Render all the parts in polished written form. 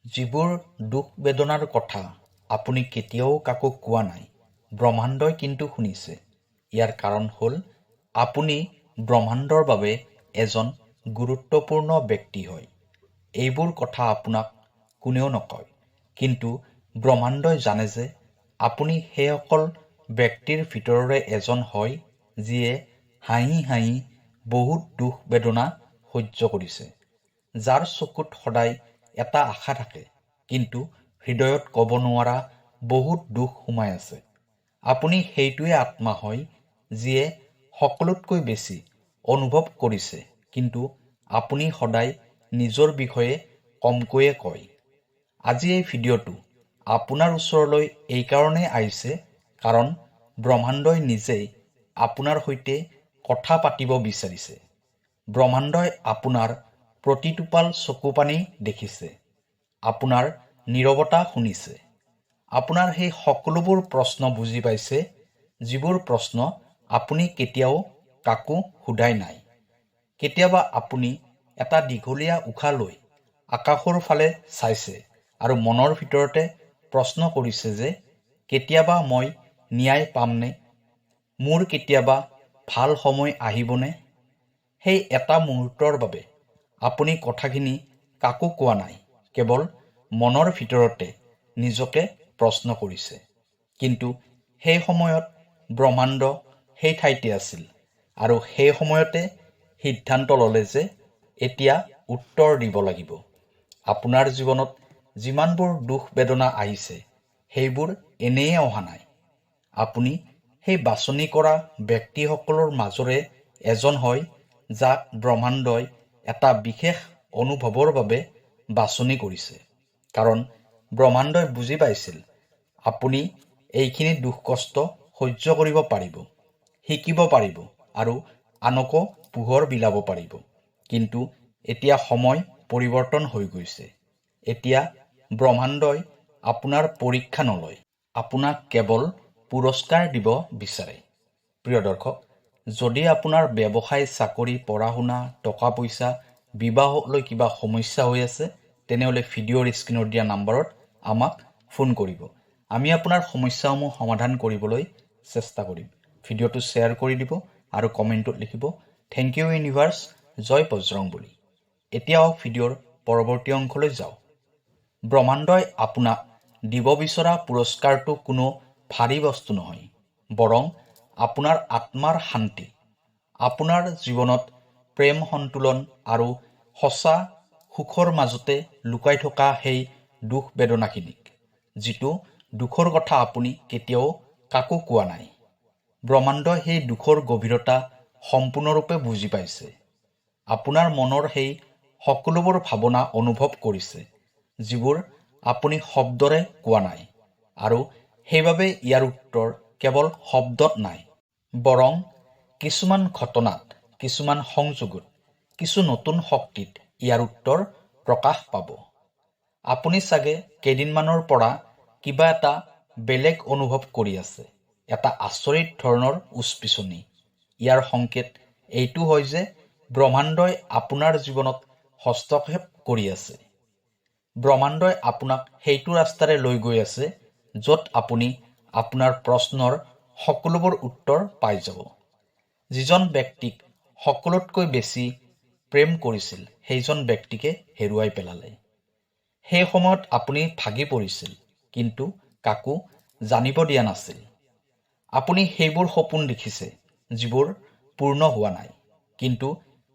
যিবোৰ দুখ বেদনাৰ কথা আপুনি কেতিয়াও কাকো কোৱা নাই, ব্ৰহ্মাণ্ডই কিন্তু শুনিছে। ইয়াৰ কাৰণ হ'ল আপুনি ব্ৰহ্মাণ্ডৰ বাবে এজন গুৰুত্বপূৰ্ণ ব্যক্তি হয়। এইবোৰ কথা আপোনাক কোনেও নকয়, কিন্তু ব্ৰহ্মাণ্ডই জানে যে আপুনি সেইসকল ব্যক্তিৰ ভিতৰৰে এজন হয় যিয়ে হাঁহি হাঁহি বহুত দুখ বেদনা সহ্য কৰিছে, যাৰ চকুত সদায় এটা আশা থাকে, কিন্তু হৃদয়ত ক'ব নোৱাৰা বহুত দুখ সোমাই আছে। আপুনি সেইটোৱে আত্মা হয় যিয়ে সকলোতকৈ বেছি অনুভৱ কৰিছে, কিন্তু আপুনি সদায় নিজৰ বিষয়ে কমকৈয়ে কয়। আজি এই ভিডিঅ'টো আপোনাৰ ওচৰলৈ এইকাৰণে আহিছে কাৰণ ব্ৰহ্মাণ্ডই নিজেই আপোনাৰ সৈতে কথা পাতিব বিচাৰিছে। ব্ৰহ্মাণ্ডই আপোনাৰ প্ৰতিটোপাল চকুপানী দেখিছে, আপোনাৰ নীৰৱতা শুনিছে, আপোনাৰ সেই সকলোবোৰ প্ৰশ্ন বুজি পাইছে, যিবোৰ প্ৰশ্ন আপুনি কেতিয়াও কাকো সোধাই নাই। কেতিয়াবা আপুনি এটা দীঘলীয়া উশাহ লৈ আকাশৰ ফালে চাইছে আৰু মনৰ ভিতৰতে প্ৰশ্ন কৰিছে যে কেতিয়াবা মই ন্যায় পামনে? মোৰ কেতিয়াবা ভাল সময় আহিবনে? সেই এটা মুহূৰ্তৰ বাবে আপুনি কথাখিনি কাকো কোৱা নাই, কেৱল মনৰ ভিতৰতে নিজকে প্ৰশ্ন কৰিছে। কিন্তু সেই সময়ত ব্ৰহ্মাণ্ড সেই ঠাইতে আছিল আৰু সেই সময়তে সিদ্ধান্ত ল'লে যে এতিয়া উত্তৰ দিব লাগিব। আপোনাৰ জীৱনত যিমানবোৰ দুখ বেদনা আহিছে, সেইবোৰ এনেয়ে অহা নাই। আপুনি সেই বাছনি কৰা ব্যক্তিসকলৰ মাজৰে এজন হয় যাক ব্ৰহ্মাণ্ডই এটা বিশেষ অনুভৱৰ বাবে বাছনি কৰিছে। কাৰণ ব্ৰহ্মাণ্ডই বুজি পাইছিল আপুনি এইখিনি দুখ কষ্ট সহ্য কৰিব পাৰিব, শিকিব পাৰিব আৰু আনকো পোহৰ বিলাব পাৰিব। কিন্তু এতিয়া সময় পৰিৱৰ্তন হৈ গৈছে। এতিয়া ব্ৰহ্মাণ্ডই আপোনাৰ পৰীক্ষা নলয়, আপোনাক কেৱল পুৰস্কাৰ দিব বিচাৰে। প্ৰিয় দৰ্শক, যদি আপোনাৰ ব্যৱসায়, চাকৰি, পঢ়া শুনা, টকা পইচা, বিবাহলৈ কিবা সমস্যা হৈ আছে, তেনেহ'লে ভিডিঅ'ৰ স্ক্ৰীনত দিয়া নম্বৰত আমাক ফোন কৰিব। আমি আপোনাৰ সমস্যাসমূহ সমাধান কৰিবলৈ চেষ্টা কৰিম। ভিডিঅ'টো শ্বেয়াৰ কৰি দিব আৰু কমেণ্টত লিখিব থেংক ইউ ইউনিভাৰ্ছ, জয় বজৰং বুলি। এতিয়াও ভিডিঅ'ৰ পৰৱৰ্তী অংশলৈ যাওঁ। ব্ৰহ্মাণ্ডই আপোনাক দিব বিচৰা পুৰস্কাৰটো কোনো ভাৰী বস্তু নহয়, বৰং আপোনাৰ আত্মাৰ শান্তি, আপোনাৰ জীৱনত প্ৰেম, সন্তুলন আৰু সঁচা সুখৰ মাজতে লুকাই থকা সেই দুখ বেদনাখিনিক, যিটো দুখৰ কথা আপুনি কেতিয়াও কাকো কোৱা নাই। ব্ৰহ্মাণ্ডই সেই দুখৰ গভীৰতা সম্পূৰ্ণৰূপে বুজি পাইছে। আপোনাৰ মনৰ সেই সকলোবোৰ ভাৱনা অনুভৱ কৰিছে, যিবোৰ আপুনি শব্দৰে কোৱা নাই, আৰু সেইবাবে ইয়াৰ উত্তৰ কেৱল শব্দত নাই, বৰং কিছুমান ঘটনাত, কিছুমান সংযোগত, কিছু নতুন শক্তিত ইয়াৰ উত্তৰ প্ৰকাশ পাব। আপুনি চাগে কেইদিনমানৰ পৰা কিবা এটা বেলেগ অনুভৱ কৰি আছে, এটা আচৰিত ধৰণৰ উচপিচনি। ইয়াৰ সংকেত এইটো হয় যে ব্ৰহ্মাণ্ডই আপোনাৰ জীৱনত হস্তক্ষেপ কৰি আছে। ব্ৰহ্মাণ্ডই আপোনাক সেইটো ৰাস্তাৰে লৈ গৈ আছে য'ত আপুনি আপোনাৰ প্ৰশ্নৰ সকলোবোৰ উত্তৰ পাই যাব। যিজন ব্যক্তিক সকলোতকৈ বেছি প্ৰেম কৰিছিল, সেইজন ব্যক্তিকে হেৰুৱাই পেলালে। সেই সময়ত আপুনি ভাগি পৰিছিল, কিন্তু কাকো জানিব দিয়া নাছিল। আপুনি সেইবোৰ সপোন দেখিছে যিবোৰ পূৰ্ণ হোৱা নাই, কিন্তু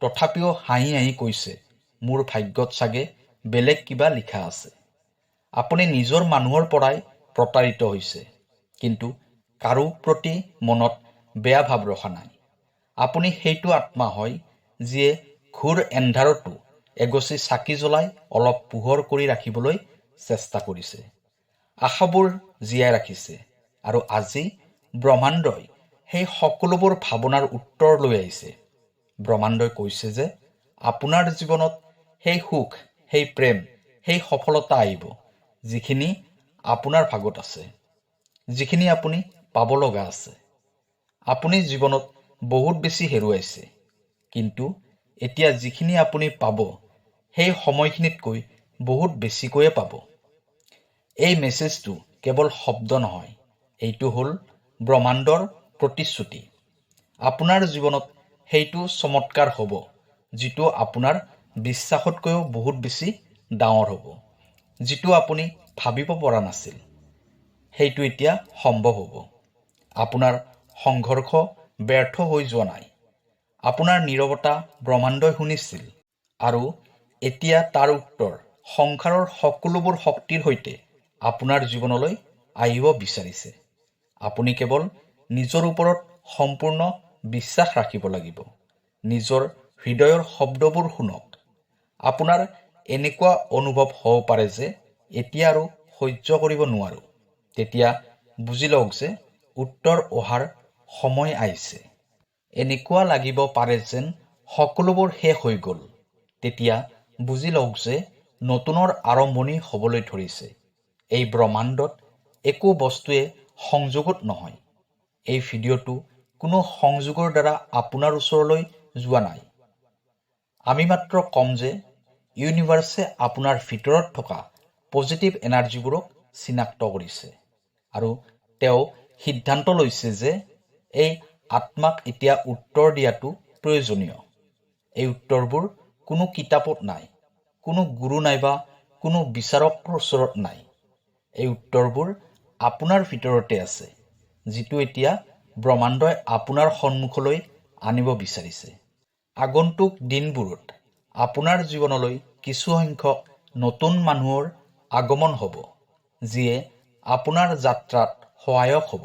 তথাপিও হাঁহি হাঁহি কৈছে, মোৰ ভাগ্যত চাগে বেলেগ কিবা লিখা আছে। আপুনি নিজৰ মানুহৰ পৰাই প্ৰতাৰিত হৈছে, কিন্তু কাৰো প্ৰতি মনত বেয়া ভাৱ ৰখা নাই। আপুনি সেইটো আত্মা হয় যিয়ে ঘোৰ এন্ধাৰতো এগছি চাকি জ্বলাই অলপ পোহৰ কৰি ৰাখিবলৈ চেষ্টা কৰিছে, আশাবোৰ জীয়াই ৰাখিছে। আৰু আজি ব্ৰহ্মাণ্ডই সেই সকলোবোৰ ভাৱনাৰ উত্তৰ লৈ আহিছে। ব্ৰহ্মাণ্ডই কৈছে যে আপোনাৰ জীৱনত সেই সুখ, সেই প্ৰেম, সেই সফলতা আহিব, যিখিনি আপোনাৰ ভাগত আছে, যিখিনি আপুনি পাব লগা আছে। আপুনি জীৱনত বহুত বেছি হেৰুৱাইছে, কিন্তু এতিয়া যিখিনি আপুনি পাব, সেই সময়খিনিতকৈ বহুত বেছিকৈয়ে পাব। এই মেছেজটো কেৱল শব্দ নহয়, এইটো হ'ল ব্ৰহ্মাণ্ডৰ প্ৰতিশ্ৰুতি। আপোনাৰ জীৱনত সেইটো চমৎকাৰ হ'ব, যিটো আপোনাৰ বিশ্বাসতকৈও বহুত বেছি ডাঙৰ হ'ব। যিটো আপুনি ভাবিব পৰা নাছিল, সেইটো এতিয়া সম্ভৱ হ'ব। আপোনাৰ সংঘৰ্ষ ব্যৰ্থ হৈ যোৱা নাই। আপোনাৰ নীৰৱতা ব্ৰহ্মাণ্ডই শুনিছিল আৰু এতিয়া তাৰ উত্তৰ সংসাৰৰ সকলোবোৰ শক্তিৰ সৈতে আপোনাৰ জীৱনলৈ আহিব বিচাৰিছে। আপুনি কেৱল নিজৰ ওপৰত সম্পূৰ্ণ বিশ্বাস ৰাখিব লাগিব। নিজৰ হৃদয়ৰ শব্দবোৰ শুনক। আপোনাৰ এনেকুৱা অনুভৱ হ'ব পাৰে যে এতিয়া আৰু সহ্য কৰিব নোৱাৰো। তেতিয়া বুজি লওক যে উত্তৰ অহাৰ সময় আহিছে। এনেকুৱা লাগিব পাৰে যেন সকলোবোৰ শেষ হৈ গ'ল। তেতিয়া বুজি লওক যে নতুনৰ আৰম্ভণি হ'বলৈ ধৰিছে। এই ব্ৰহ্মাণ্ডত একো বস্তুৱে সংযোগত নহয়। এই ভিডিঅ'টো কোনো সংযোগৰ দ্বাৰা আপোনাৰ ওচৰলৈ যোৱা নাই। আমি মাত্ৰ কম যে ইউনিভাৰ্ছে আপোনাৰ ভিতৰত থকা পজিটিভ এনাৰ্জিবোৰক চিনাক্ত কৰিছে আৰু তেওঁ সিদ্ধান্ত লৈছে যে এই আত্মাক এতিয়া উত্তৰ দিয়াটো প্ৰয়োজনীয়। এই উত্তৰবোৰ কোনো কিতাপত নাই, কোনো গুৰু নাইবা কোনো বিচাৰকৰ ওচৰত নাই। এই উত্তৰবোৰ আপোনাৰ ভিতৰতে আছে, যিটো এতিয়া ব্ৰহ্মাণ্ডই আপোনাৰ সন্মুখলৈ আনিব বিচাৰিছে। আগন্তুক দিনবোৰত আপোনাৰ জীৱনলৈ কিছু সংখ্যক নতুন মানুহৰ আগমন হ'ব, যিয়ে আপোনাৰ যাত্ৰাত সহায়ক হ'ব।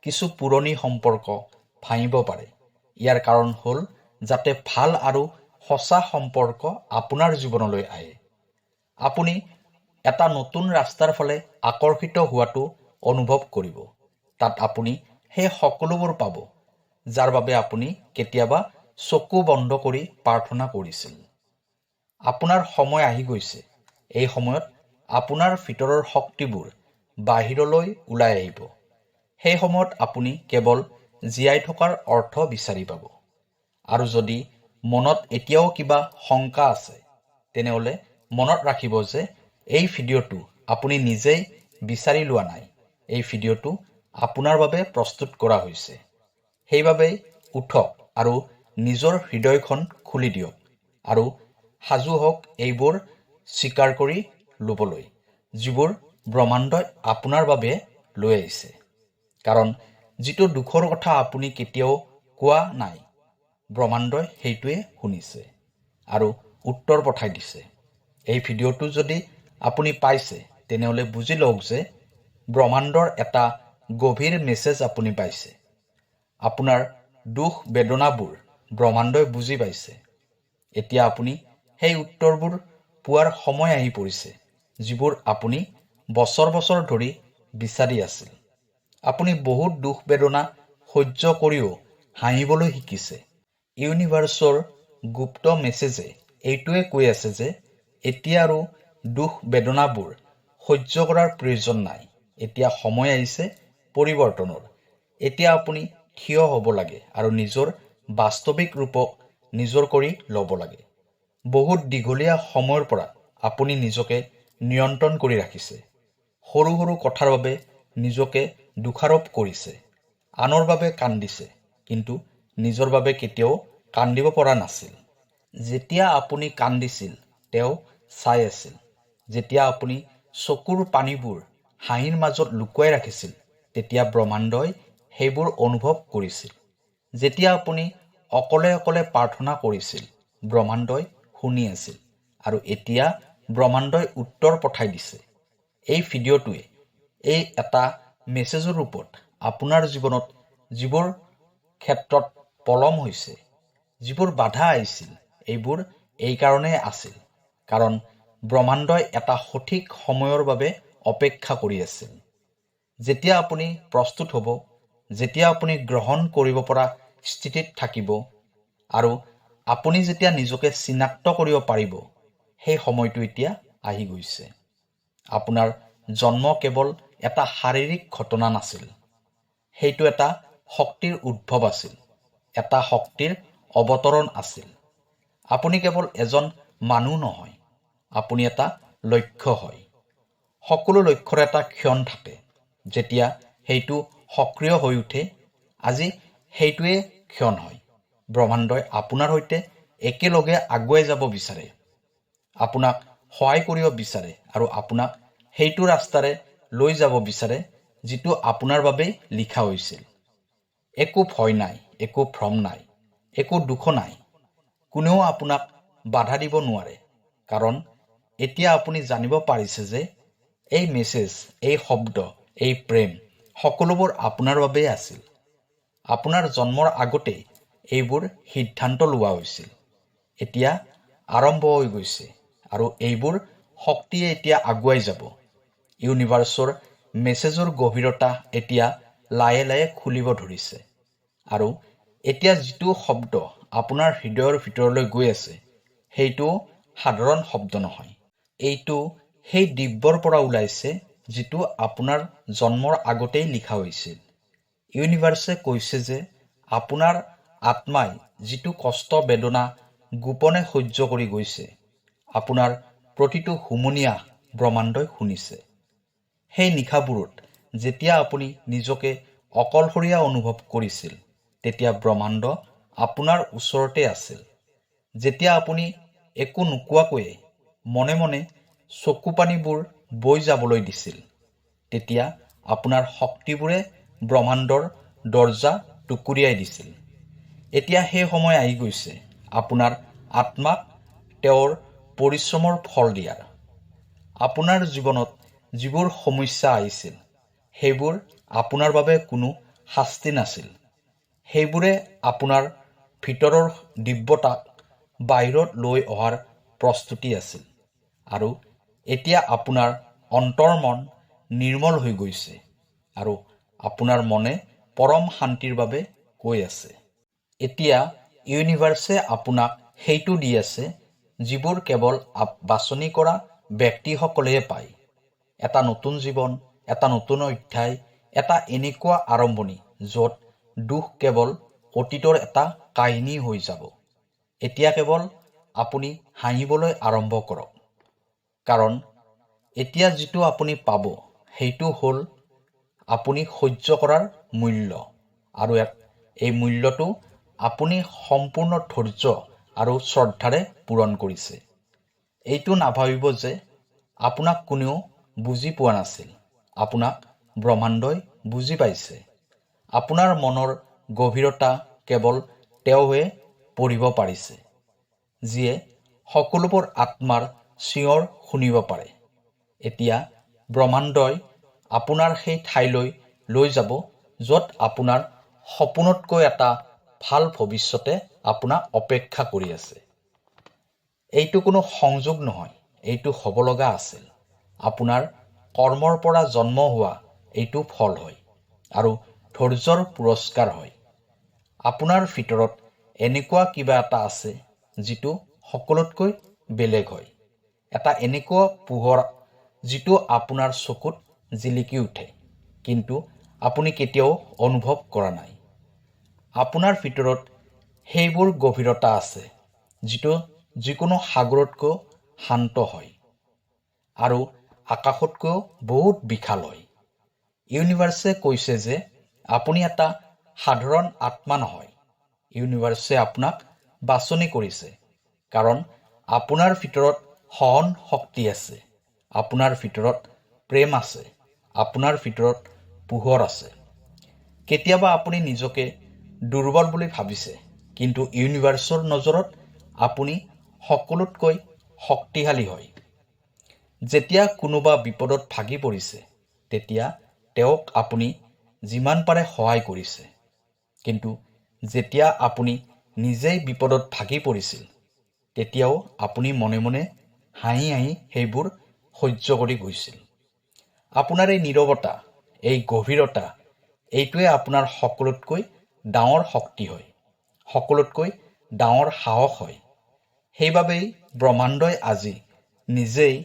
কিছু পুৰণি সম্পৰ্ক ভাঙিব পাৰে। ইয়াৰ কাৰণ হ'ল যাতে ভাল আৰু সঁচা সম্পৰ্ক আপোনাৰ জীৱনলৈ আহে। আপুনি এটা নতুন ৰাস্তাৰ ফালে আকৰ্ষিত হোৱাটো অনুভৱ কৰিব। তাত আপুনি সেই সকলোবোৰ পাব, যাৰ বাবে আপুনি কেতিয়াবা চকু বন্ধ কৰি প্ৰাৰ্থনা কৰিছিল। আপোনাৰ সময় আহি গৈছে। এই সময়ত আপোনাৰ ভিতৰৰ শক্তিবোৰ বাহিৰলৈ ওলাই আহিব। সেই সময়ত আপুনি কেৱল জীয়াই থকাৰ অৰ্থ বিচাৰি পাব। আৰু যদি মনত এতিয়াও কিবা শংকা আছে, তেনেহ'লে মনত ৰাখিব যে এই ভিডিঅ'টো আপুনি নিজেই বিচাৰি লোৱা নাই। এই ভিডিঅ'টো আপোনাৰ বাবে প্ৰস্তুত কৰা হৈছে। সেইবাবে উঠক আৰু নিজৰ হৃদয়খন খুলি দিয়ক আৰু সাজু হওক এইবোৰ স্বীকাৰ কৰি ল'বলৈ, যিবোৰ ব্ৰহ্মাণ্ডই আপোনাৰ বাবে লৈ আহিছে। কাৰণ যিটো দুখৰ কথা আপুনি কেতিয়াও কোৱা নাই, ব্ৰহ্মাণ্ডই সেইটোৱে শুনিছে আৰু উত্তৰ পঠাই দিছে। এই ভিডিঅ'টো যদি আপুনি পাইছে, তেনেহ'লে বুজি লওক যে ব্ৰহ্মাণ্ডৰ এটা গভীৰ মেছেজ আপুনি পাইছে। আপোনাৰ দুখ বেদনাবোৰ ব্ৰহ্মাণ্ডই বুজি পাইছে। এতিয়া আপুনি সেই উত্তৰবোৰ পোৱাৰ সময় আহি পৰিছে, যিবোৰ আপুনি বছৰ বছৰ ধৰি বিচাৰি আছিল। আপুনি বহুত দুখ বেদনা সহ্য কৰিও হাঁহিবলৈ শিকিছে। ইউনিভাৰ্ছৰ গুপ্ত মেছেজে এইটোৱে কৈ আছে যে এতিয়া আৰু দুখ বেদনাবোৰ সহ্য কৰাৰ প্ৰয়োজন নাই। এতিয়া সময় আহিছে পৰিৱৰ্তনৰ। এতিয়া আপুনি থিয় হ'ব লাগে আৰু নিজৰ বাস্তৱিক ৰূপক নিজৰ কৰি ল'ব লাগে। বহুত দীঘলীয়া সময়ৰ পৰা আপুনি নিজকে নিয়ন্ত্ৰণ কৰি ৰাখিছে। সৰু সৰু কথাৰ বাবে নিজকে দোষাৰোপ কৰিছে। আনৰ বাবে কান্দিছে, কিন্তু নিজৰ বাবে কেতিয়াও কান্দিব পৰা নাছিল। যেতিয়া আপুনি কান্দিছিল, তেওঁ চাই আছিল। যেতিয়া আপুনি চকুৰ পানীবোৰ হাঁহিৰ মাজত লুকুৱাই ৰাখিছিল, তেতিয়া ব্ৰহ্মাণ্ডই সেইবোৰ অনুভৱ কৰিছিল। যেতিয়া আপুনি অকলে অকলে প্ৰাৰ্থনা কৰিছিল, ব্ৰহ্মাণ্ডই শুনি আছিল। আৰু এতিয়া ব্ৰহ্মাণ্ডই উত্তৰ পঠাই দিছে। এই ভিডিঅ'টোৱে এই এটা মেছেজৰ ৰূপত আপোনাৰ জীৱনত যিবোৰ ক্ষেত্ৰত পলম হৈছে, যিবোৰ বাধা আহিছিল, এইবোৰ এইকাৰণেই আছিল, কাৰণ ব্ৰহ্মাণ্ডই এটা সঠিক সময়ৰ বাবে অপেক্ষা কৰি আছিল। যেতিয়া আপুনি প্ৰস্তুত হ'ব, যেতিয়া আপুনি গ্ৰহণ কৰিব পৰা স্থিতিত থাকিব আৰু আপুনি যেতিয়া নিজকে চিনাক্ত কৰিব পাৰিব, সেই সময়টো এতিয়া আহি গৈছে। আপোনাৰ জন্ম কেৱল এটা শাৰীৰিক ঘটনা নাছিল। সেইটো এটা শক্তিৰ উদ্ভৱ আছিল, এটা শক্তিৰ অৱতৰণ আছিল। আপুনি কেৱল এজন মানুহ নহয়, আপুনি এটা লক্ষ্য হয়। সকলো লক্ষ্যৰ এটা ক্ষণ থাকে, যেতিয়া সেইটো সক্ৰিয় হৈ উঠে। আজি সেইটোৱে ক্ষণ হয়। ব্ৰহ্মাণ্ডই আপোনাৰ সৈতে একেলগে আগুৱাই যাব বিচাৰে, আপোনাক সহায় কৰিব বিচাৰে আৰু আপোনাক সেইটো ৰাস্তাৰে লৈ যাব বিচাৰে যিটো আপোনাৰ বাবে লিখা হৈছিল। একো ভয় নাই, একো ভ্ৰম নাই, একো দুখ নাই। কোনেও আপোনাক বাধা দিব নোৱাৰে, কাৰণ এতিয়া আপুনি জানিব পাৰিছে যে এই মেছেজ, এই শব্দ, এই প্ৰেম সকলোবোৰ আপোনাৰ বাবেই আছিল। আপোনাৰ জন্মৰ আগতেই এইবোৰ সিদ্ধান্ত লোৱা হৈছিল। এতিয়া আৰম্ভ হৈ গৈছে আৰু এইবোৰ শক্তিয়ে এতিয়া আগুৱাই যাব। ইউনিভাৰ্চৰ মেছেজৰ গভীৰতা এতিয়া লাহে লাহে খুলিব ধৰিছে। আৰু এতিয়া যিটো শব্দ আপোনাৰ হৃদয়ৰ ভিতৰলৈ গৈ আছে, সেইটো সাধাৰণ শব্দ নহয়। এইটো সেই দিব্যৰ পৰা ওলাইছে যিটো আপোনাৰ জন্মৰ আগতেই লিখা হৈছিল। ইউনিভাৰ্ছে কৈছে যে আপোনাৰ আত্মাই যিটো কষ্ট বেদনা গোপনে সহ্য কৰি গৈছে, আপোনাৰ প্ৰতিটো হুমুনিয়া ব্ৰহ্মাণ্ডই শুনিছে। সেই নিশাবোৰত যেতিয়া আপুনি নিজকে অকলশৰীয়া অনুভৱ কৰিছিল, তেতিয়া ব্ৰহ্মাণ্ড আপোনাৰ ওচৰতে আছিল। যেতিয়া আপুনি একো নোকোৱাকৈয়ে মনে মনে চকু পানীবোৰ বৈ যাবলৈ দিছিল, তেতিয়া আপোনাৰ শক্তিবোৰে ব্ৰহ্মাণ্ডৰ দৰ্জা টুকুৰিয়াই দিছিল। এতিয়া সেই সময় আহি গৈছে আপোনাৰ আত্মাক তেওঁৰ পৰিশ্ৰমৰ ফল দিয়াৰ। আপোনাৰ জীৱনত যিবোৰ সমস্যা আহিছিল, সেইবোৰ আপোনাৰ বাবে কোনো শাস্তি নাছিল। সেইবোৰে আপোনাৰ ভিতৰৰ দিব্যতাক বাহিৰত লৈ অহাৰ প্ৰস্তুতি আছিল। আৰু এতিয়া আপোনাৰ অন্তৰ্মন নিৰ্মল হৈ গৈছে আৰু আপোনাৰ মনে পৰম শান্তিৰ বাবে কৈ আছে। এতিয়া ইউনিভাৰ্ছে আপোনাক সেইটো দি আছে যিবোৰ কেৱল বাছনি কৰা ব্যক্তিসকলেহে পায়। এটা নতুন জীৱন, এটা নতুন অধ্যায়, এটা এনেকুৱা আৰম্ভণি য'ত দুখ কেৱল অতীতৰ এটা কাহিনী হৈ যাব। এতিয়া কেৱল আপুনি হাঁহিবলৈ আৰম্ভ কৰক, কাৰণ এতিয়া যিটো আপুনি পাব সেইটো হ'ল আপুনি সহ্য কৰাৰ মূল্য। আৰু এই মূল্যটো আপুনি সম্পূৰ্ণ ধৈৰ্য আৰু শ্ৰদ্ধাৰে পূৰণ কৰিছে। এইটো নাভাবিব যে আপোনাক কোনেও বুজি পোৱা নাছিল। আপোনাক ব্ৰহ্মাণ্ডই বুজি পাইছে। আপোনাৰ মনৰ গভীৰতা কেৱল তেওঁহে পঢ়িব পাৰিছে, যিয়ে সকলোবোৰ আত্মাৰ চিঞৰ শুনিব পাৰে। এতিয়া ব্ৰহ্মাণ্ডই আপোনাৰ সেই ঠাইলৈ লৈ যাব য'ত আপোনাৰ সপোনতকৈ এটা ভাল ভৱিষ্যতে আপোনাক অপেক্ষা কৰি আছে। এইটো কোনো সংযোগ নহয়, এইটো হ'ব লগা আছিল। আপোনাৰ কৰ্মৰ পৰা জন্ম হোৱা এইটো ফল হয় আৰু ধৈৰ্যৰ পুৰস্কাৰ হয়। আপোনাৰ ভিতৰত এনেকুৱা কিবা এটা আছে যিটো সকলোতকৈ বেলেগ হয়। এটা এনেকুৱা পোহৰ যিটো আপোনাৰ চকুত জিলিকি উঠে, কিন্তু আপুনি কেতিয়াও অনুভৱ কৰা নাই। আপোনাৰ ভিতৰত সেইবোৰ গভীৰতা আছে যিটো যিকোনো সাগৰতকৈ শান্ত হয় আৰু আকাশতকৈও বহুত বিশাল হয়। ইউনিভাৰ্ছে কৈছে যে আপুনি এটা সাধাৰণ আত্মা নহয়। ইউনিভাৰ্ছে আপোনাক বাছনি কৰিছে কাৰণ আপোনাৰ ভিতৰত সহন শক্তি আছে, আপোনাৰ ভিতৰত প্ৰেম আছে, আপোনাৰ ভিতৰত পোহৰ আছে। কেতিয়াবা আপুনি নিজকে দুৰ্বল বুলি ভাবিছে, কিন্তু ইউনিভাৰ্ছৰ নজৰত আপুনি সকলোতকৈ শক্তিশালী হয়। যেতিয়া কোনোবা বিপদত ভাগি পৰিছে, তেতিয়া তেওঁক আপুনি যিমান পাৰে সহায় কৰিছে। কিন্তু যেতিয়া আপুনি নিজেই বিপদত ভাগি পৰিছিল, তেতিয়াও আপুনি মনে মনে হাঁহি হাঁহি সেইবোৰ সহ্য কৰি গৈছিল। আপোনাৰ এই নীৰৱতা, এই গভীৰতা, এইটোৱে আপোনাৰ সকলোতকৈ ডাঙৰ শক্তি হয়, সকলোতকৈ ডাঙৰ সাহস হয়। সেইবাবেই ব্ৰহ্মাণ্ডই আজি নিজেই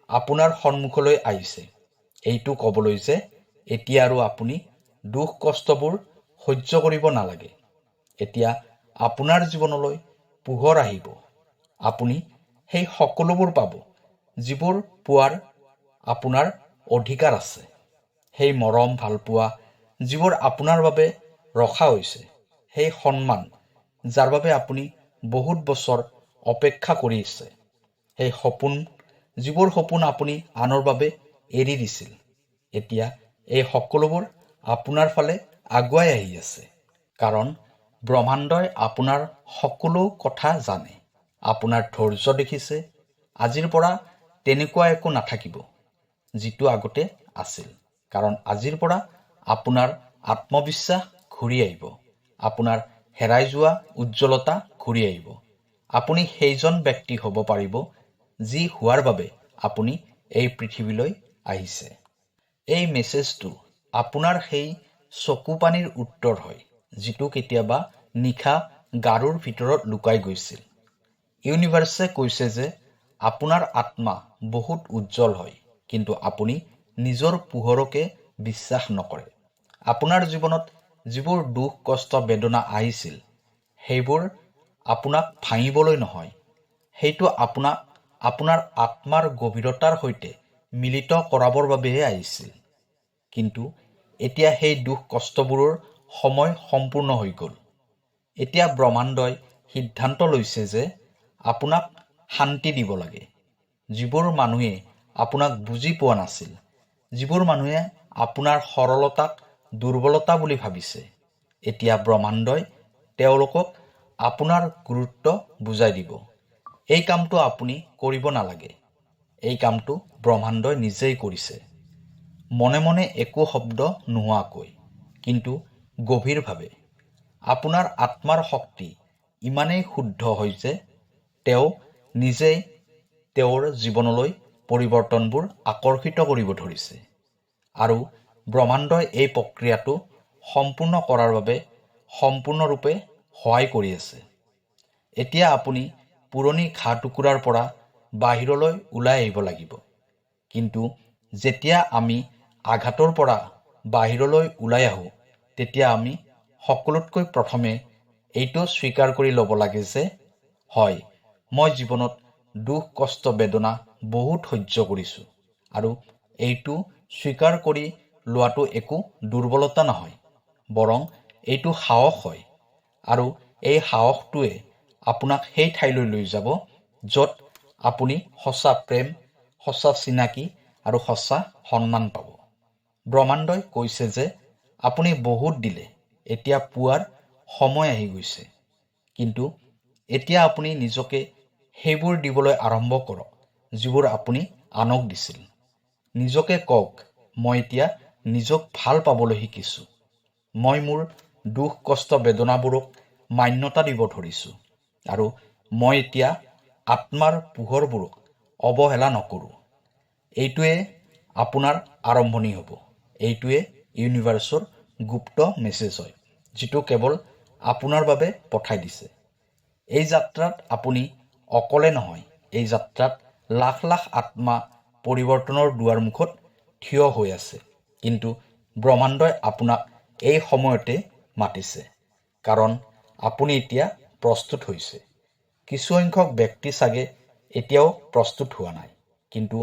আপোনাৰ সন্মুখলৈ আহিছে, এইটো ক'বলৈ যে এতিয়া আৰু আপুনি দুখ কষ্টবোৰ সহ্য কৰিব নালাগে। এতিয়া আপোনাৰ জীৱনলৈ পোহৰ আহিব। আপুনি সেই সকলোবোৰ পাব যিবোৰ পোৱাৰ আপোনাৰ অধিকাৰ আছে। সেই মৰম ভালপোৱা যিবোৰ আপোনাৰ বাবে ৰখা হৈছে, সেই সন্মান যাৰ বাবে আপুনি বহুত বছৰ অপেক্ষা কৰি আছে, সেই সপোন যিবোৰ সপোন আপুনি আনৰ বাবে এৰি দিছিল, এতিয়া এই সকলোবোৰ আপোনাৰ ফালে আগুৱাই আহি আছে। কাৰণ ব্ৰহ্মাণ্ডই আপোনাৰ সকলো কথা জানে। আপোনাৰ ধৈৰ্য দেখিছে। আজিৰ পৰা তেনেকুৱা একো নাথাকিব যিটো আগতে আছিল। কাৰণ আজিৰ পৰা আপোনাৰ আত্মবিশ্বাস ঘূৰি আহিব। আপোনাৰ হেৰাই যোৱা উজ্জ্বলতা ঘূৰি আহিব। আপুনি সেইজন ব্যক্তি হ'ব পাৰিব যি হোৱাৰ বাবে আপুনি এই পৃথিৱীলৈ আহিছে। এই মেছেজটো আপোনাৰ সেই চকু পানীৰ উত্তৰ হয় যিটো কেতিয়াবা নিশা গাৰুৰ ভিতৰত লুকাই গৈছিল। ইউনিভাৰ্ছে কৈছে যে আপোনাৰ আত্মা বহুত উজ্জ্বল হয়, কিন্তু আপুনি নিজৰ পোহৰকে বিশ্বাস নকৰে। আপোনাৰ জীৱনত যিবোৰ দুখ কষ্ট বেদনা আহিছিল, সেইবোৰ আপোনাক ভাঙিবলৈ নহয়, সেইটো আপোনাক আপোনাৰ আত্মাৰ গভীৰতাৰ সৈতে মিলিত কৰাবৰ বাবেহে আহিছিল। কিন্তু এতিয়া সেই দুখ কষ্টবোৰৰ সময় সম্পূৰ্ণ হৈ গ'ল। এতিয়া ব্ৰহ্মাণ্ডই সিদ্ধান্ত লৈছে যে আপোনাক শান্তি দিব লাগে। যিবোৰ মানুহে আপোনাক বুজি পোৱা নাছিল, যিবোৰ মানুহে আপোনাৰ সৰলতাক দুৰ্বলতা বুলি ভাবিছে, এতিয়া ব্ৰহ্মাণ্ডই তেওঁলোকক আপোনাৰ গুৰুত্ব বুজাই দিব। এই কামটো আপুনি কৰিব নালাগে। এই কামটো ব্ৰহ্মাণ্ডই নিজেই কৰিছে। মনে মনে একো শব্দ নোহোৱাকৈ, কিন্তু গভীৰভাৱে। আপোনাৰ আত্মাৰ শক্তি ইমানেই শুদ্ধ হয় যে তেওঁ নিজেই তেওঁৰ জীৱনলৈ পৰিৱৰ্তনবোৰ আকৰ্ষিত কৰিব ধৰিছে। আৰু ব্ৰহ্মাণ্ডই এই প্ৰক্ৰিয়াটো সম্পূৰ্ণ কৰাৰ বাবে সম্পূৰ্ণৰূপে সহায় কৰি আছে। এতিয়া আপুনি পুৰণি ঘাঁ টুকুৰাৰ পৰা বাহিৰলৈ ওলাই আহিব লাগিব। কিন্তু যেতিয়া আমি আঘাতৰ পৰা বাহিৰলৈ ওলাই আহোঁ, তেতিয়া আমি সকলোতকৈ প্ৰথমে এইটো স্বীকাৰ কৰি ল'ব লাগে যে হয়, মই জীৱনত দুখ কষ্ট বেদনা বহুত সহ্য কৰিছোঁ। আৰু এইটো স্বীকাৰ কৰি লোৱাটো একো দুৰ্বলতা নহয়, বৰং এইটো সাহস হয়। আৰু এই সাহসটোৱে আপোনাক সেই ঠাইলৈ লৈ যাব য'ত আপুনি সঁচা প্ৰেম, সঁচা চিনাকি আৰু সঁচা সন্মান পাব। ব্ৰহ্মাণ্ডই কৈছে যে আপুনি বহুত দিলে, এতিয়া পোৱাৰ সময় আহি গৈছে। কিন্তু এতিয়া আপুনি নিজকে সেইবোৰ দিবলৈ আৰম্ভ কৰক যিবোৰ আপুনি আনক দিছিল। নিজকে কওক, মই এতিয়া নিজক ভাল পাবলৈ শিকিছোঁ। মই মোৰ দুখ কষ্ট বেদনাবোৰক মান্যতা দিব ধৰিছোঁ। আৰু মই এতিয়া আত্মাৰ পোহৰবোৰক অৱহেলা নকৰোঁ। এইটোৱে আপোনাৰ আৰম্ভণি হ'ব। এইটোৱে ইউনিভাৰ্ছৰ গুপ্ত মেছেজ হয়, যিটো কেৱল আপোনাৰ বাবে পঠাই দিছে। এই যাত্ৰাত আপুনি অকলে নহয়। এই যাত্ৰাত লাখ লাখ আত্মা পৰিৱৰ্তনৰ দুৱাৰমুখত থিয় হৈ আছে। কিন্তু ব্ৰহ্মাণ্ডই আপোনাক এই সময়তে মাতিছে, কাৰণ আপুনি এতিয়া প্ৰস্তুত হৈছে। কিছুসংখ্যক ব্যক্তি চাগে এতিয়াও প্ৰস্তুত হোৱা নাই, কিন্তু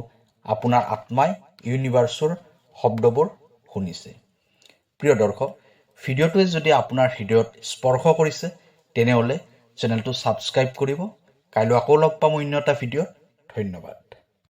আপোনাৰ আত্মাই ইউনিভাৰ্ছৰ শব্দবোৰ শুনিছে। প্ৰিয় দৰ্শক, ভিডিঅ'টোৱে যদি আপোনাৰ হৃদয়ত স্পৰ্শ কৰিছে, তেনেহ'লে চেনেলটো ছাবস্ক্ৰাইব কৰিব। কাইলৈ আকৌ লগ পাম অন্য এটা ভিডিঅ'ত। ধন্যবাদ।